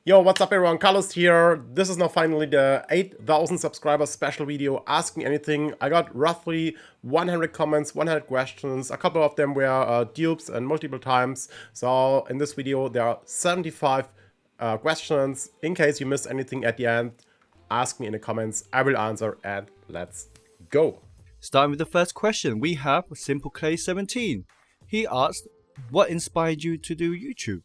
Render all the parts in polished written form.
Yo, what's up everyone, Carlos here. This is now finally the 8,000 subscribers special video, Ask Me Anything. I got roughly 100 comments, 100 questions, a couple of them were dupes and multiple times. So in this video there are 75 questions. In case you missed anything at the end, ask me in the comments, I will answer, and let's go. Starting with the first question, we have SimpleClay17. He asked, what inspired you to do YouTube?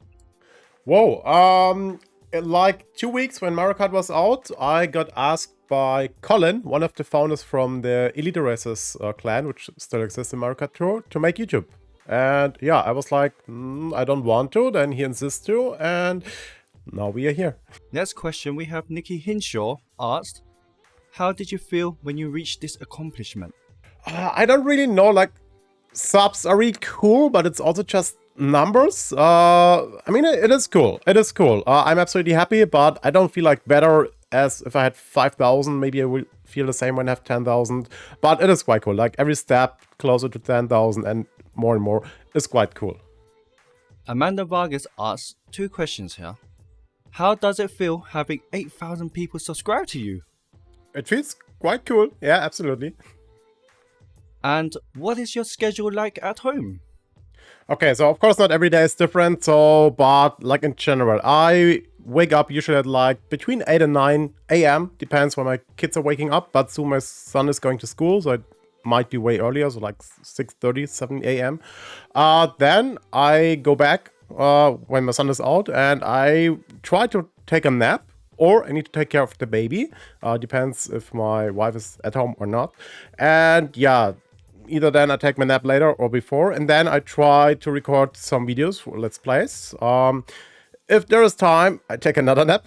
Whoa, in like 2 weeks when Mario Kart was out, I got asked by Colin, one of the founders from the Elite Racers clan, which still exists in Mario Kart Tour, to make YouTube. And yeah, I was like, I don't want to, then he insists to, and now we are here. Next question, we have Nikki Hinshaw asked, how did you feel when you reached this accomplishment? I don't really know, like, subs are really cool, but it's also just numbers. I mean, it is cool. It is cool. I'm absolutely happy, but I don't feel like better as if I had 5,000. Maybe I will feel the same when I have 10,000. But it is quite cool. Like every step closer to 10,000 and more is quite cool. Amanda Vargas asks 2 questions here. How does it feel having 8,000 people subscribe to you? It feels quite cool. Yeah, absolutely. And what is your schedule like at home? Okay, so of course not every day is different, so, but like in general, I wake up usually at like between 8 and 9 a.m. Depends when my kids are waking up, but soon my son is going to school, so it might be way earlier, so like 6:30, 7 a.m. Then I go back when my son is out, and I try to take a nap, or I need to take care of the baby. Depends if my wife is at home or not. And yeah, either then I take my nap later or before, and then I try to record some videos for Let's Plays. If there is time, I take another nap,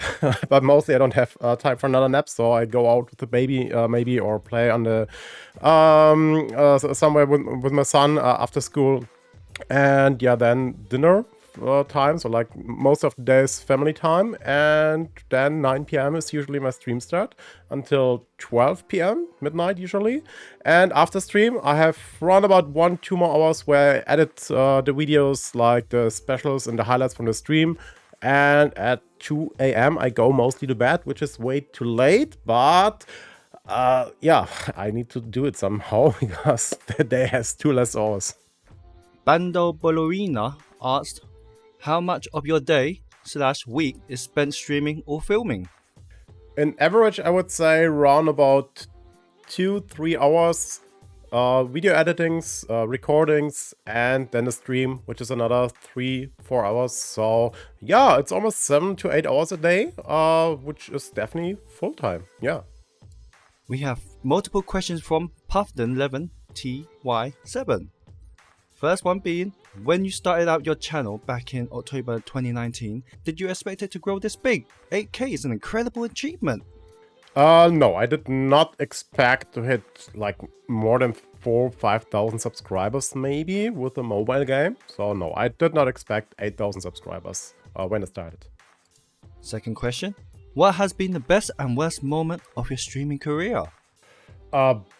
but mostly I don't have time for another nap, so I go out with the baby maybe, or play on the somewhere with my son after school. And yeah, then dinner time, so like most of the day is family time, and then 9 p.m. is usually my stream start until 12 p.m. midnight usually. And after stream I have around about 1-2 more hours where I edit the videos, like the specials and the highlights from the stream. And at 2 a.m. I go mostly to bed, which is way too late, but yeah, I need to do it somehow because the day has 2 less hours. Bando Bolorina asked, how much of your day/week is spent streaming or filming? In average, I would say around about 2-3 hours video editings, recordings, and then a stream, which is another 3-4 hours. So yeah, it's almost 7 to 8 hours a day, which is definitely full time. Yeah. We have multiple questions from Puffden11TY7. First one being, when you started out your channel back in October 2019, did you expect it to grow this big? 8K is an incredible achievement. No, I did not expect to hit like more than 4,000-5,000 subscribers maybe with a mobile game. So no, I did not expect 8,000 subscribers when I started. Second question, what has been the best and worst moment of your streaming career?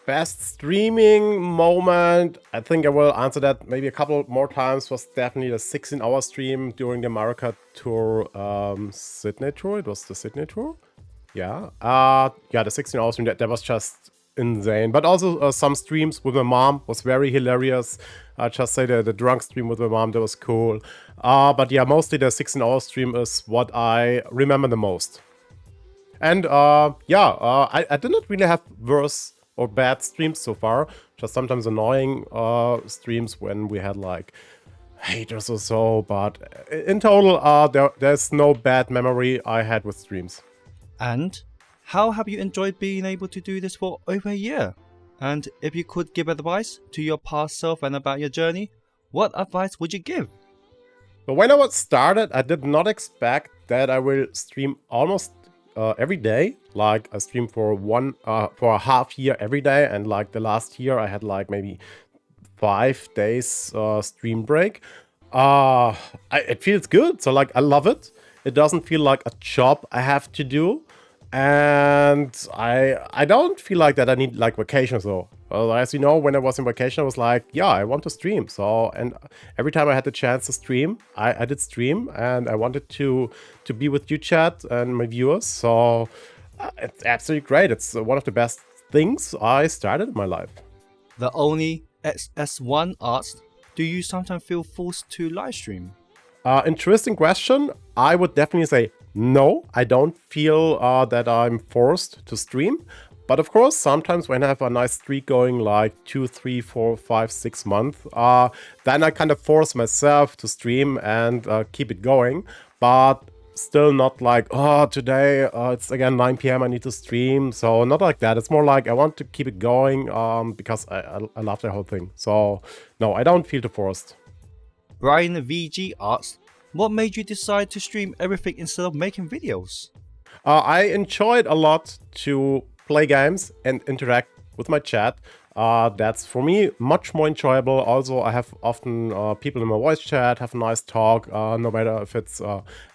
Best streaming moment, I think I will answer that maybe a couple more times, was definitely the 16-hour stream during the Mario Kart Tour Sydney Tour. It was the Sydney Tour. Yeah. Yeah, the 16-hour stream, that was just insane. But also some streams with my mom was very hilarious. I just say the drunk stream with my mom, that was cool. But yeah, mostly the 16-hour stream is what I remember the most. And yeah, I did not really have worse or bad streams so far, just sometimes annoying streams when we had like haters or so, but in total there's no bad memory I had with streams. And how have you enjoyed being able to do this for over a year? And if you could give advice to your past self and about your journey, what advice would you give? But when I was started, I did not expect that I will stream almost every day. Like I stream for a half year every day, and like the last year I had like maybe 5 days stream break. It feels good, so like I love it. It doesn't feel like a job I have to do, and I don't feel like that I need like vacation. So Well, as you know, when I was in vacation, I was like, yeah, I want to stream. So, and every time I had the chance to stream, I did stream, and I wanted to be with you, chat, and my viewers. So, it's absolutely great. It's one of the best things I started in my life. The only XS1 asked, do you sometimes feel forced to live stream? Interesting question. I would definitely say no. I don't feel that I'm forced to stream. But of course, sometimes when I have a nice streak going like 2, 3, 4, 5, 6 months, then I kind of force myself to stream and keep it going. But still not like, oh, today it's again 9 p.m. I need to stream. So not like that. It's more like I want to keep it going because I love the whole thing. So no, I don't feel too forced. Brian VG asked, what made you decide to stream everything instead of making videos? I enjoyed a lot to play games and interact with my chat. That's for me much more enjoyable. Also, I have often people in my voice chat, have a nice talk, no matter if it's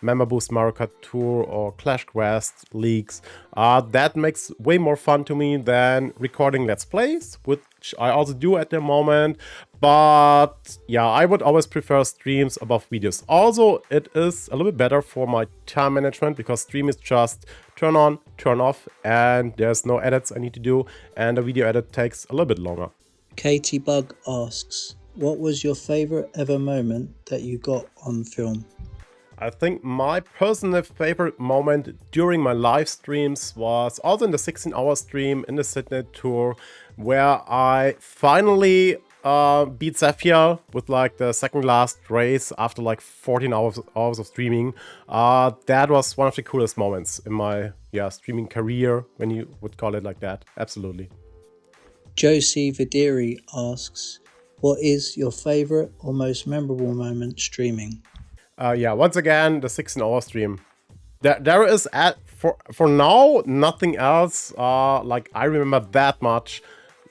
Member Boost Mario Kart Tour or Clash Quest leagues. That makes way more fun to me than recording Let's Plays, which I also do at the moment. But yeah, I would always prefer streams above videos. Also, it is a little bit better for my time management because stream is just turn on, turn off, and there's no edits I need to do, and a video edit takes a little bit longer. Katie Bug asks, what was your favorite ever moment that you got on film? I think my personal favorite moment during my live streams was also in the 16-hour stream in the Sydney tour, where I finally beat Zephyr with like the second last race after like 14 hours of streaming. That was one of the coolest moments in my streaming career, when you would call it like that. Absolutely. Josie Vidiri asks, what is your favorite or most memorable moment streaming? Once again, the 16-hour stream. There is for now nothing else like I remember that much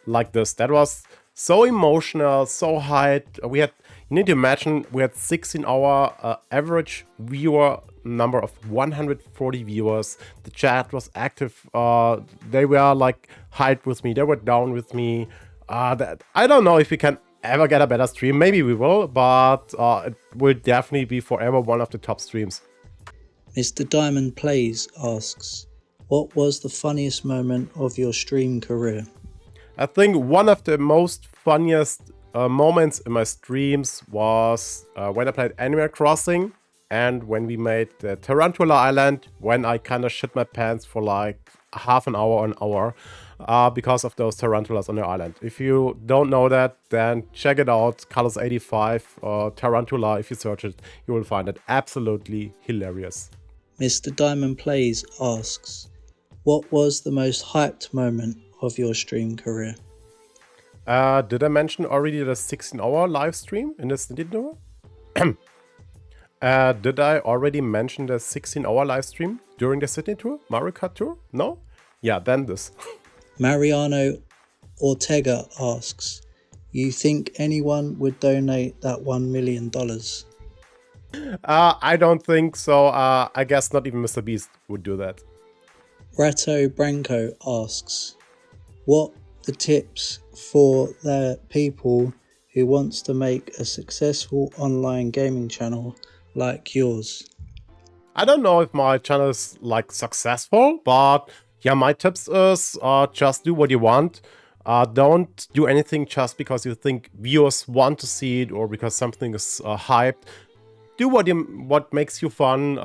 like this. That was so emotional, so hyped. You need to imagine, we had 16-hour average viewer number of 140 viewers. The chat was active. They were like hyped with me. They were down with me. I don't know if we can ever get a better stream. Maybe we will, but it will definitely be forever one of the top streams. Mr. Diamond Plays asks, what was the funniest moment of your stream career? I think one of the most funniest moments in my streams was when I played Animal Crossing and when we made the Tarantula Island, when I kind of shit my pants for like half an hour or an hour because of those tarantulas on the island. If you don't know that, then check it out. Colors 85 Tarantula. If you search it, you will find it absolutely hilarious. Mr. Diamond Plays asks, what was the most hyped moment of your stream career? Did I mention already the 16-hour live stream in the Sydney tour? Did I already mention the 16-hour live stream during the Sydney tour? Mario Kart tour? No? Yeah, then this. Mariano Ortega asks, you think anyone would donate that $1 million? I don't think so. I guess not even Mr. Beast would do that. Rato Branco asks, what the tips for the people who wants to make a successful online gaming channel like yours? I don't know if my channel is like successful, but yeah, my tips is just do what you want. Don't do anything just because you think viewers want to see it or because something is hyped. Do what makes you fun.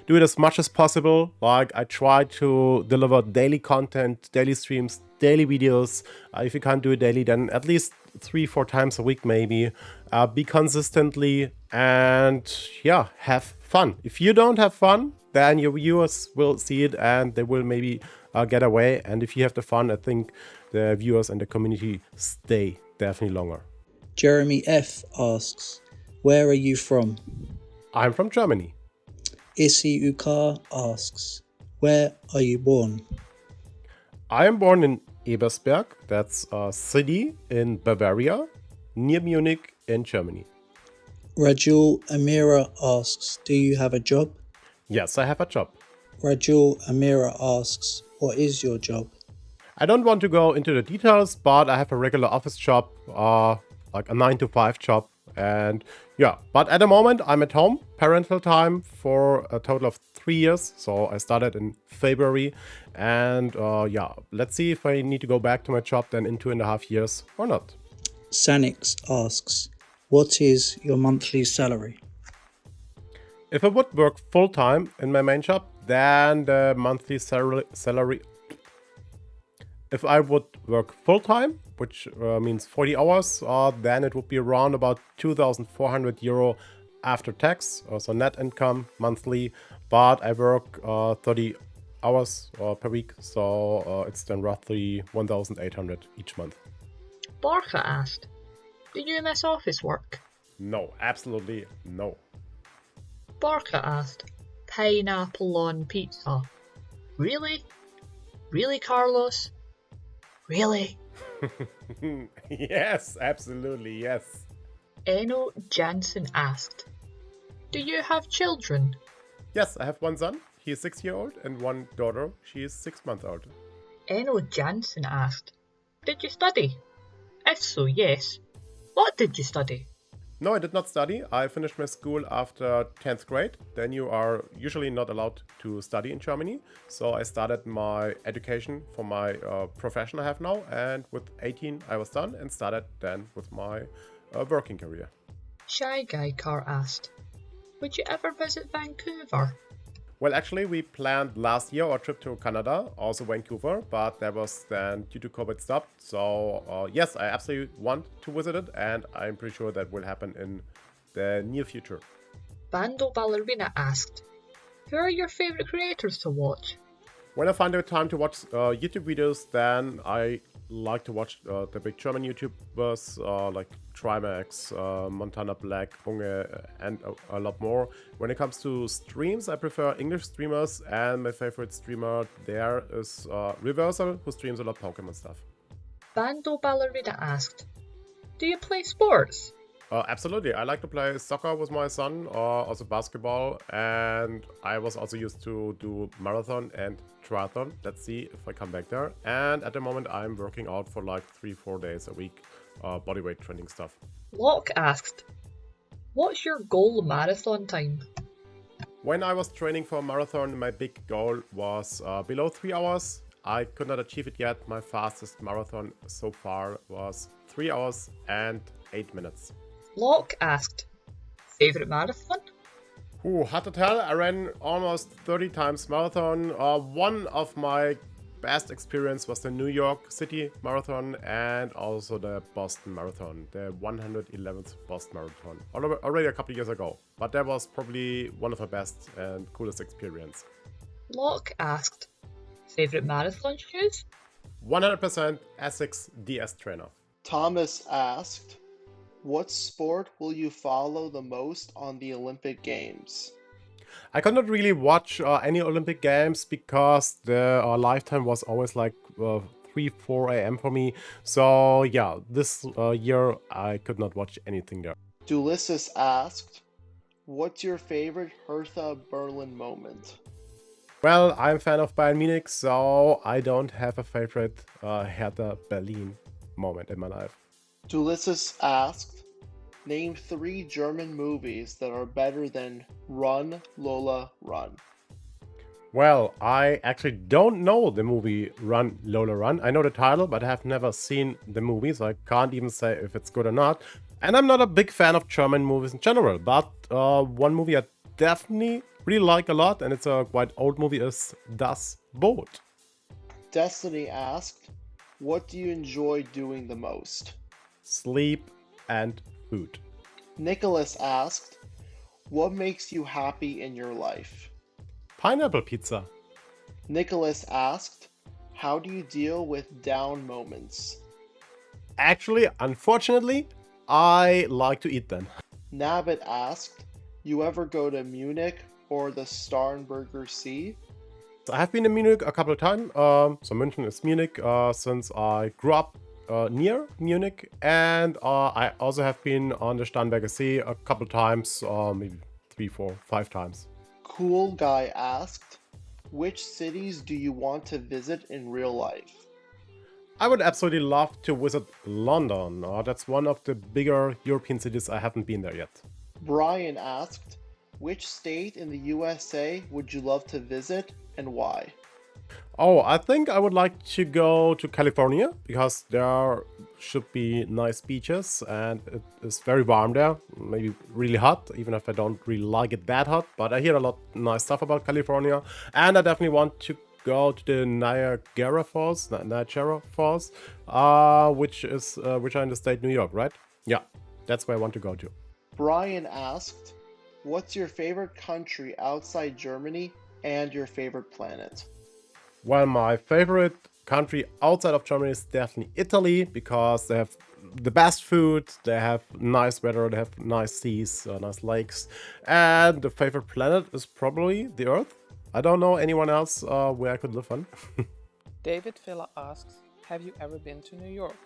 Do it as much as possible. Like I try to deliver daily content, daily streams, daily videos. If you can't do it daily, then at least 3-4 times a week maybe. Be consistently and yeah, have fun. If you don't have fun, then your viewers will see it and they will maybe get away. And if you have the fun, I think the viewers and the community stay definitely longer. Jeremy F asks, where are you from? I'm from Germany. Issy Ukar asks, where are you born? I am born in Ebersberg, that's a city in Bavaria, near Munich in Germany. Rajul Amira asks, do you have a job? Yes, I have a job. Rajul Amira asks, what is your job? I don't want to go into the details, but I have a regular office job, like a 9 to 5 job. And yeah, but at the moment I'm at home, parental time for a total of 3 years. So I started in February, and yeah, let's see if I need to go back to my job then in 2.5 years or not. Sanix asks, what is your monthly salary? If I would work full-time in my main job, then the monthly salary... If I would work full-time, which means 40 hours, then it would be around about 2,400 euro after tax, so net income monthly. But I work 30 hours per week, so it's then roughly 1,800 each month. Borja asked, do you miss office work? No, absolutely no. Borja asked, pineapple on pizza. Really? Really, Carlos? Really? Yes, absolutely, yes. Eno Jansen asked, do you have children? Yes, I have one son, he is 6-year-old, and one daughter, she is 6 months old. Eno Jansen asked, did you study? If so, yes. What did you study? No, I did not study. I finished my school after 10th grade. Then you are usually not allowed to study in Germany. So I started my education for my profession I have now. And with 18 I was done and started then with my working career. Shy Guy Car asked, would you ever visit Vancouver? Well, actually, we planned last year our trip to Canada, also Vancouver, but that was then due to COVID stopped. So yes, I absolutely want to visit it, and I'm pretty sure that will happen in the near future. Bando Ballerina asked, who are your favorite creators to watch? When I find the time to watch YouTube videos, then I like to watch the big German YouTubers like Trimax, Montana Black, Bunge, and a lot more. When it comes to streams, I prefer English streamers, and my favorite streamer there is Reversal, who streams a lot of Pokemon stuff. Bando Ballerina asked, do you play sports? Absolutely. I like to play soccer with my son, also basketball, and I was also used to do marathon and triathlon. Let's see if I come back there. And at the moment I'm working out for like 3-4 days a week, bodyweight training stuff. Locke asked, what's your goal marathon time? When I was training for a marathon, my big goal was below 3 hours. I could not achieve it yet. My fastest marathon so far was 3 hours and 8 minutes. Locke asked, favorite marathon? Ooh, hard to tell. I ran almost 30 times marathon. One of my best experience was the New York City Marathon and also the Boston Marathon, the 111th Boston Marathon, already a couple years ago. But that was probably one of the best and coolest experience. Locke asked, favorite marathon shoes? 100% Essex DS Trainer. Thomas asked, what sport will you follow the most on the Olympic Games? I could not really watch any Olympic Games because the lifetime was always like 3-4 a.m. for me. So yeah, this year I could not watch anything there. Dulissus asked, what's your favorite Hertha Berlin moment? Well, I'm a fan of Bayern Munich, so I don't have a favorite Hertha Berlin moment in my life. Dulissus asked, name 3 German movies that are better than Run, Lola, Run. Well, I actually don't know the movie Run, Lola, Run. I know the title, but I have never seen the movie, so I can't even say if it's good or not. And I'm not a big fan of German movies in general, but one movie I definitely really like a lot, and it's a quite old movie, is Das Boot. Destiny asked, what do you enjoy doing the most? Sleep and food. Nicholas asked, what makes you happy in your life? Pineapple pizza. Nicholas asked, how do you deal with down moments? Actually, unfortunately, I like to eat them. Nabbit asked, you ever go to Munich or the Starnberger Sea? I have been in Munich a couple of times. So München is Munich since I grew up near Munich, and I also have been on the Starnberger See a couple of times, maybe 3, 4, 5 times. Cool Guy asked, which cities do you want to visit in real life? I would absolutely love to visit London. That's one of the bigger European cities. I haven't been there yet. Brian asked, which state in the USA would you love to visit and why? Oh, I think I would like to go to California because there should be nice beaches and it is very warm there. Maybe really hot, even if I don't really like it that hot. But I hear a lot of nice stuff about California. And I definitely want to go to the Niagara Falls, which are in the state New York, right? Yeah, that's where I want to go to. Brian asked, what's your favorite country outside Germany and your favorite planet? Well, my favorite country outside of Germany is definitely Italy because they have the best food, they have nice weather, they have nice seas, nice lakes, and the favorite planet is probably the Earth. I don't know anyone else where I could live on. David Villa asks, have you ever been to New York?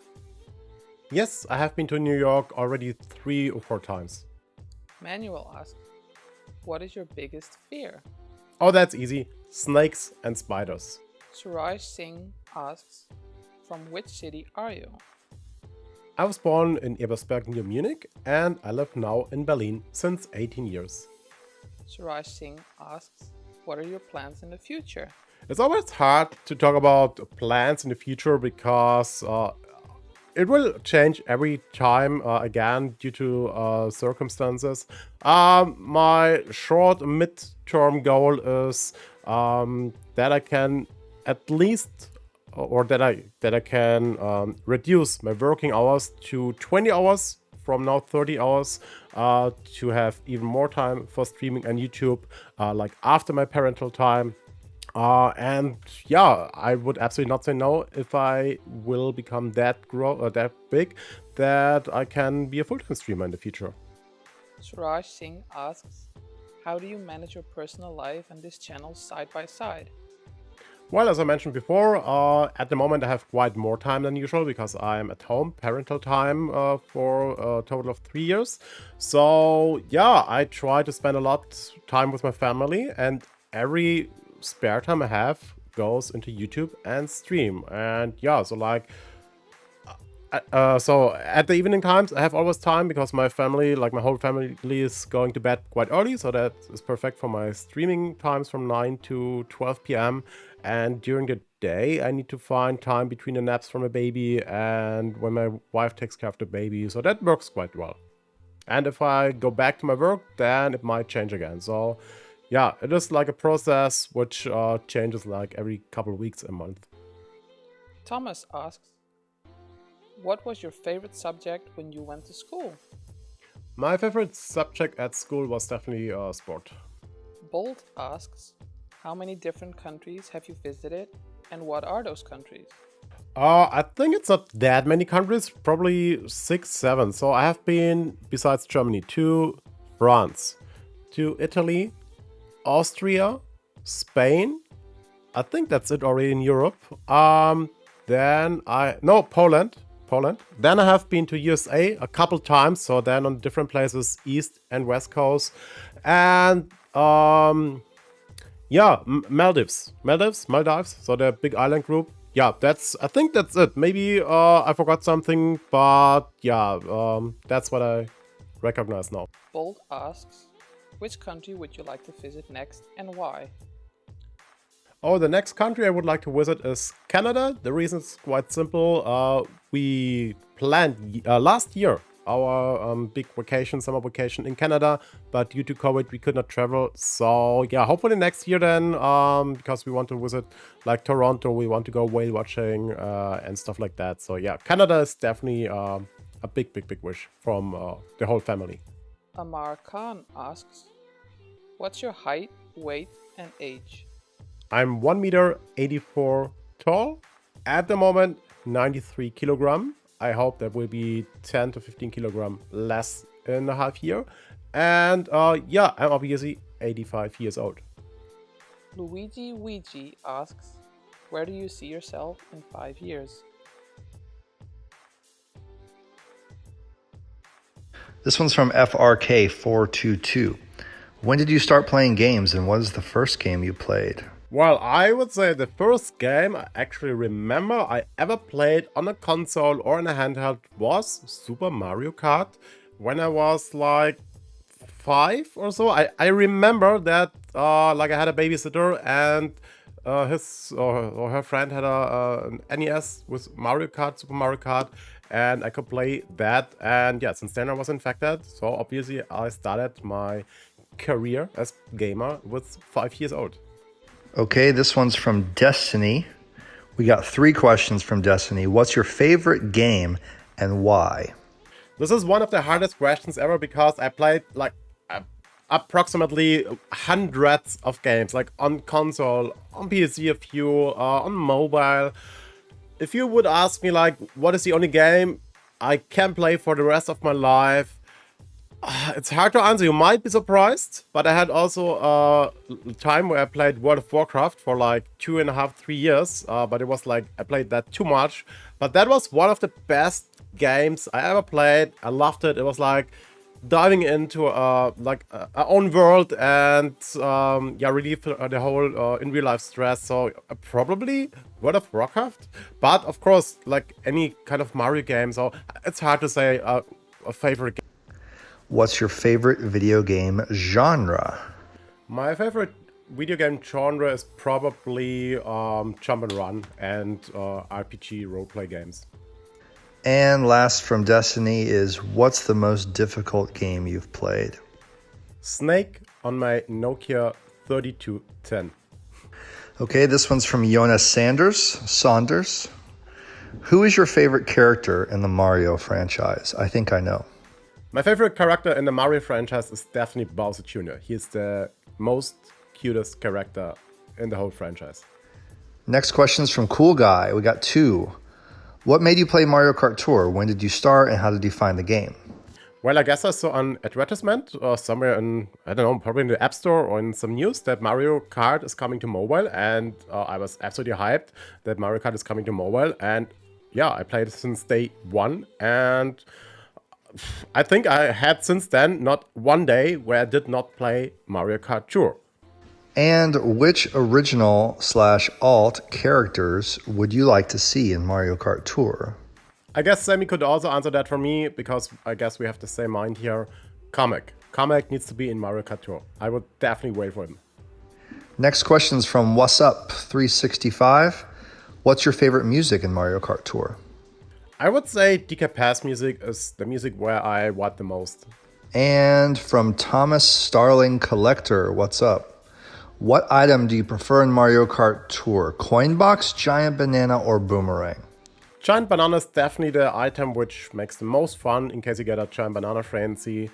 Yes, I have been to New York already 3 or 4 times. Manuel asks, what is your biggest fear? Oh, that's easy. Snakes and spiders. Suraj Singh asks, from which city are you? I was born in Ebersberg near Munich and I live now in Berlin since 18 years. Suraj Singh asks, what are your plans in the future? It's always hard to talk about plans in the future because it will change every time again due to circumstances. My short mid-term goal is that I can at least, or that I can reduce my working hours to 20 hours from now 30 hours to have even more time for streaming on YouTube, like after my parental time. And yeah, I would absolutely not say no if I will become that big that I can be a full-time streamer in the future. Suraj Singh asks, how do you manage your personal life and this channel side by side? Well, as I mentioned before, at the moment I have quite more time than usual because I'm at home, parental time for a total of 3 years. So yeah, I try to spend a lot of time with my family and every spare time I have goes into YouTube and stream. And yeah, so like so at the evening times I have always time because my family, like my whole family, is going to bed quite early, so that is perfect for my streaming times from 9 to 12 p.m. And during the day I need to find time between the naps from a baby and when my wife takes care of the baby, so that works quite well. And if I go back to my work, then it might change again. So yeah, it is like a process which changes like every couple of weeks, a month. Thomas asks, what was your favorite subject when you went to school? My favorite subject at school was definitely sport. Bolt asks, how many different countries have you visited and what are those countries? I think it's not that many countries, probably 6, 7. So I have been, besides Germany, to France, to Italy, Austria, Spain. I think that's it already in Europe. Poland. Then I have been to USA a couple times, so then on different places, East and West Coast. And yeah, Maldives, so the big island group. Yeah, I think that's it. Maybe I forgot something, but yeah, that's what I recognize now. Bolt asks, which country would you like to visit next and why? Oh, the next country I would like to visit is Canada. The reason is quite simple. We planned last year our big vacation, summer vacation in Canada, but due to COVID we could not travel. So yeah, hopefully next year then, because we want to visit like Toronto, we want to go whale watching and stuff like that. So yeah, Canada is definitely a big wish from the whole family. Amar Khan asks, what's your height, weight and age? I'm 1 meter 84 tall. At the moment, 93 kilogram. I hope that will be 10 to 15 kilogram less in a half year. And yeah, I'm obviously 85 years old. Luigi Ouija asks, where do you see yourself in 5 years? This one's from FRK422. When did you start playing games and what is the first game you played? Well, I would say the first game I actually remember I ever played on a console or in a handheld was Super Mario Kart when I was like 5 or so. I remember that like I had a babysitter and his or her friend had an NES with Mario Kart, Super Mario Kart, and I could play that. And yeah, since then I was infected. So obviously I started my career as gamer with 5 years old. Okay, this one's from Destiny. We got 3 questions from Destiny. What's your favorite game and why? This is one of the hardest questions ever because I played like approximately hundreds of games, like on console, on PC a few, on mobile. If you would ask me like, what is the only game I can play for the rest of my life? It's hard to answer. You might be surprised, but I had also a time where I played World of Warcraft for like 2.5, 3 years. But it was like I played that too much. But that was one of the best games I ever played. I loved it. It was like diving into like our own world and yeah, relieve the whole in real life stress. So probably World of Warcraft. But of course, like any kind of Mario game, so it's hard to say a favorite game. What's your favorite video game genre? My favorite video game genre is probably jump and run and RPG roleplay games. And last from Destiny is, what's the most difficult game you've played? Snake on my Nokia 3210. Okay, this one's from Jonas Saunders. Who is your favorite character in the Mario franchise? I think I know. My favorite character in the Mario franchise is definitely Bowser Jr. He is the most cutest character in the whole franchise. Next question's from Cool Guy. We got 2. What made you play Mario Kart Tour? When did you start and how did you find the game? Well, I guess I saw an advertisement somewhere in, I don't know, probably in the App Store or in some news that Mario Kart is coming to mobile. And I was absolutely hyped that Mario Kart is coming to mobile. And yeah, I played it since day one. And I think I had since then not one day where I did not play Mario Kart Tour. And which original/alt characters would you like to see in Mario Kart Tour? I guess Sammy could also answer that for me, because I guess we have the same mind here. Kamek. Kamek needs to be in Mario Kart Tour. I would definitely wait for him. Next question's from What's Up 365. What's your favorite music in Mario Kart Tour? I would say DK Pass music is the music where I want the most. And from Thomas Starling Collector, what's up? What item do you prefer in Mario Kart Tour? Coin box, giant banana, or boomerang? Giant banana is definitely the item which makes the most fun in case you get a giant banana frenzy.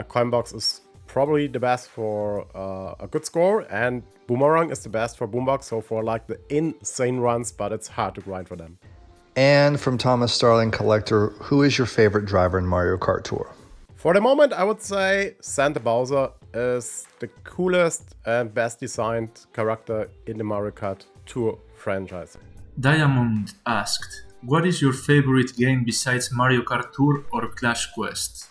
Coin box is probably the best for a good score, and boomerang is the best for boombox, so for like the insane runs, but it's hard to grind for them. And from Thomas Starling Collector, who is your favorite driver in Mario Kart Tour? For the moment, I would say Santa Bowser is the coolest and best designed character in the Mario Kart Tour franchise. Diamond asked, what is your favorite game besides Mario Kart Tour or Clash Quest?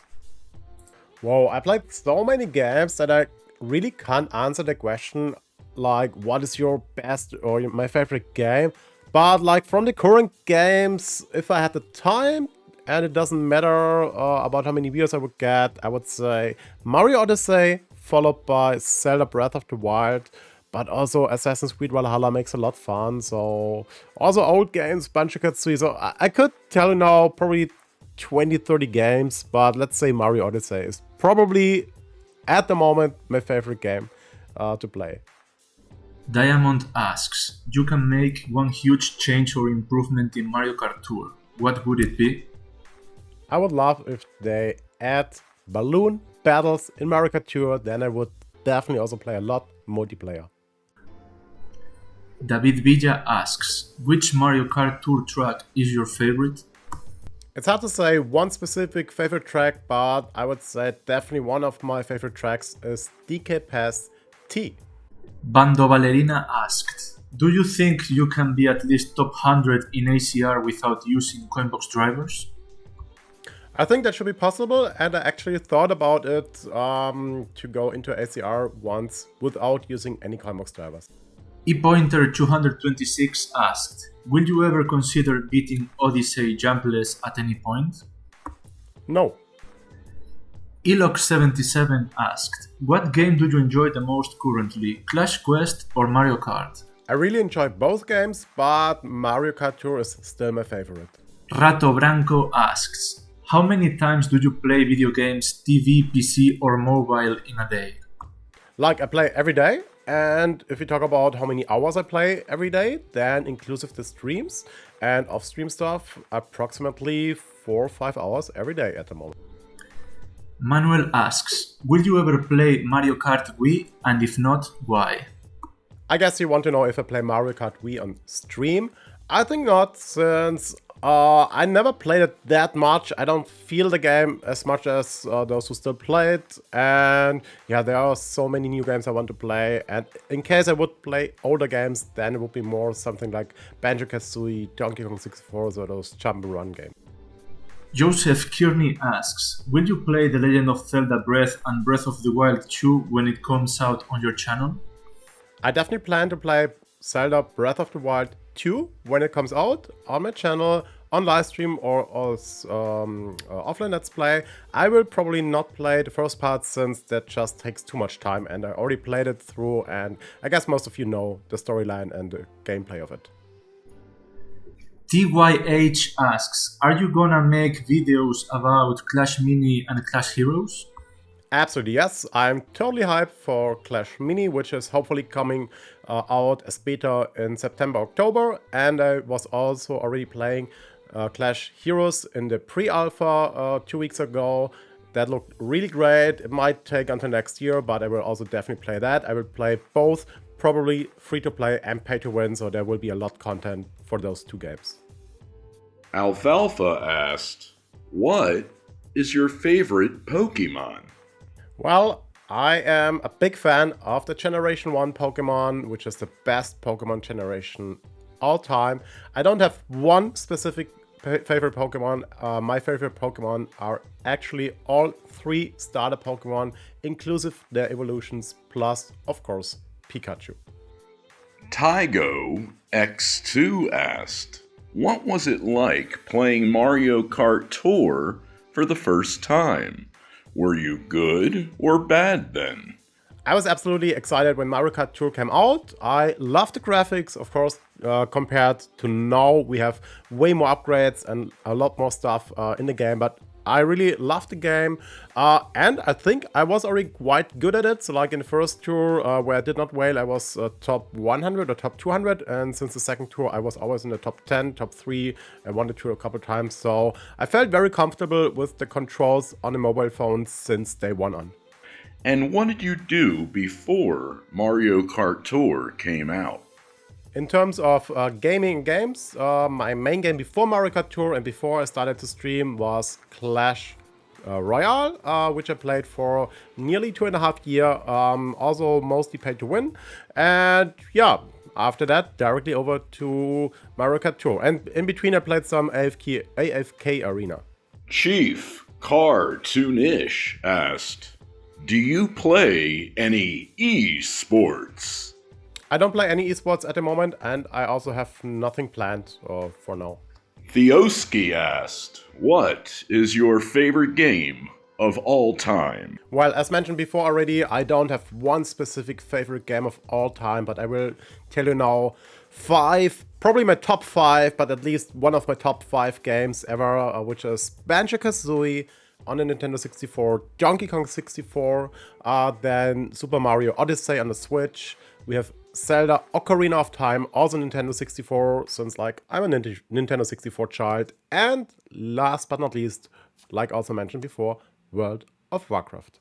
Whoa, I played so many games that I really can't answer the question like what is your best or my favorite game. But like from the current games, if I had the time and it doesn't matter about how many views I would get, I would say Mario Odyssey, followed by Zelda Breath of the Wild. But also Assassin's Creed Valhalla makes a lot of fun. So also old games, Banjo-Kazooie. So I could tell you now probably 20-30 games, but let's say Mario Odyssey is probably at the moment my favorite game to play. Diamond asks, you can make one huge change or improvement in Mario Kart Tour. What would it be? I would love if they add balloon battles in Mario Kart Tour, then I would definitely also play a lot multiplayer. David Villa asks, which Mario Kart Tour track is your favorite? It's hard to say one specific favorite track, but I would say definitely one of my favorite tracks is DK Pass T. Bando Ballerina asked, do you think you can be at least top 100 in ACR without using Coinbox drivers? I think that should be possible, and I actually thought about it to go into ACR once without using any Coinbox drivers. ePointer226 asked, will you ever consider beating Odyssey jumpless at any point? No. Elox77 asked, what game do you enjoy the most currently, Clash Quest or Mario Kart? I really enjoy both games, but Mario Kart Tour is still my favorite. Rato Branco asks, how many times do you play video games, TV, PC or mobile in a day? Like, I play every day, and if we talk about how many hours I play every day, then inclusive the streams and off-stream stuff, approximately 4 or 5 hours every day at the moment. Manuel asks, will you ever play Mario Kart Wii, and if not, why? I guess you want to know if I play Mario Kart Wii on stream. I think not, since I never played it that much. I don't feel the game as much as those who still play it. And yeah, there are so many new games I want to play. And in case I would play older games, then it would be more something like Banjo-Kazooie, Donkey Kong 64, so those jump and run games. Joseph Kearney asks, will you play The Legend of Zelda Breath and Breath of the Wild 2 when it comes out on your channel? I definitely plan to play Zelda Breath of the Wild 2 when it comes out on my channel, on livestream or offline Let's Play. I will probably not play the first part since that just takes too much time, and I already played it through, and I guess most of you know the storyline and the gameplay of it. TYH asks, are you gonna make videos about Clash Mini and Clash Heroes? Absolutely, yes. I'm totally hyped for Clash Mini, which is hopefully coming out as beta in September, October. And I was also already playing Clash Heroes in the pre-alpha 2 weeks ago. That looked really great. It might take until next year, but I will also definitely play that. I will play both, probably free-to-play and pay-to-win, so there will be a lot of content for those two games. Alfalfa asked, what is your favorite Pokemon? Well, I am a big fan of the Generation 1 Pokemon, which is the best Pokemon generation all time. I don't have one specific favorite Pokemon. My favorite Pokemon are actually all 3 starter Pokemon, inclusive their evolutions, plus, of course, Pikachu. Tygo X2 asked, what was it like playing Mario Kart Tour for the first time? Were you good or bad then? I was absolutely excited when Mario Kart Tour came out. I love the graphics, of course, compared to now. We have way more upgrades and a lot more stuff in the game, but I really loved the game. And I think I was already quite good at it. So like in the first tour where I did not whale, I was top 100 or top 200. And since the second tour, I was always in the top 10, top 3. I won the tour a couple times. So I felt very comfortable with the controls on the mobile phone since day one on. And what did you do before Mario Kart Tour came out? In terms of gaming games, my main game before Mario Kart Tour and before I started to stream was Clash Royale, which I played for nearly 2.5 years, also mostly pay to win. And yeah, after that, directly over to Mario Kart Tour. And in between, I played some AFK Arena. Chief Cartoonish asked, do you play any esports? I don't play any esports at the moment, and I also have nothing planned for now. Theoski asked, what is your favorite game of all time? Well, as mentioned before already, I don't have one specific favorite game of all time, but I will tell you now 5, probably my top 5, but at least one of my top 5 games ever, which is Banjo-Kazooie on the Nintendo 64, Donkey Kong 64, then Super Mario Odyssey on the Switch. We have Zelda Ocarina of Time, also Nintendo 64, since like I'm a Nintendo 64 child. And last but not least, like also mentioned before, World of Warcraft.